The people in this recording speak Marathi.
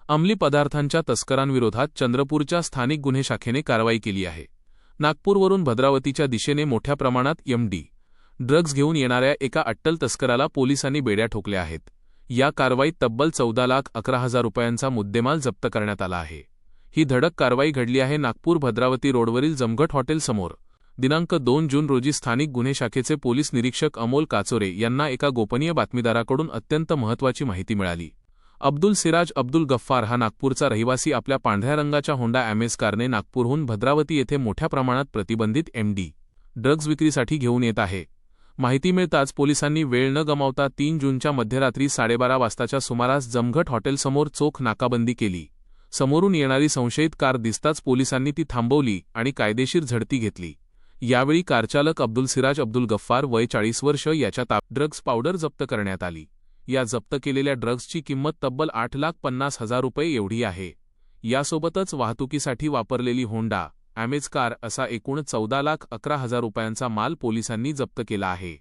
अंमली पदार्थांच्या तस्करांविरोधात चंद्रपूरच्या स्थानिक गुन्हे शाखेने कारवाई केली आहे। नागपूरवरून भद्रावतीच्या दिशेने मोठ्या प्रमाणात एमडी ड्रग्ज घेऊन येणाऱ्या एका अट्टल तस्कराला पोलिसांनी बेड्या ठोकल्या आहेत। या कारवाईत तब्बल 14,11,000 रुपयांचा मुद्देमाल जप्त करण्यात आला आहे। ही धडक कारवाई घडली आहे नागपूर भद्रावती रोडवरील जमघट हॉटेल समोर। दिनांक 2 जून रोजी स्थानिक गुन्हे शाखेचे पोलीस निरीक्षक अमोल काचोरे यांना एका गोपनीय बातमीदाराकडून अत्यंत महत्त्वाची माहिती मिळाली। अब्दुल सिराज अब्दुल गफ्फार हा नागपूरचा रहिवासी आपल्या पांढऱ्या रंगाच्या होंडा अमेज कारने नागपूरहून भद्रावती येथे मोठ्या प्रमाणात प्रतिबंधित एमडी ड्रग्ज विक्रीसाठी घेऊन येत आहे। माहिती मिळताच पोलिसांनी वेळ न गमावता 3 जूनच्या मध्यरात्री 12:30 वाजताच्या सुमारास जमघट हॉटेलसमोर चोख नाकाबंदी केली। समोरून येणारी संशयित कार दिसताच पोलिसांनी ती थांबवली आणि कायदेशीर झडती घेतली। यावेळी कारचालक अब्दुल सिराज अब्दुल गफ्फार वय 40 वर्ष याच्या ताब्यात ड्रग्ज पावडर जप्त करण्यात आली। या जप्त केलेल्या ड्रग्जची किंमत तब्बल 8,50,000 रुपये एवढी आहे। यासोबतच वाहतुकीसाठी वापरलेली होंडा अमेज कार असा एकूण 14,11,000 रुपयांचा माल पोलिसांनी जप्त केला आहे।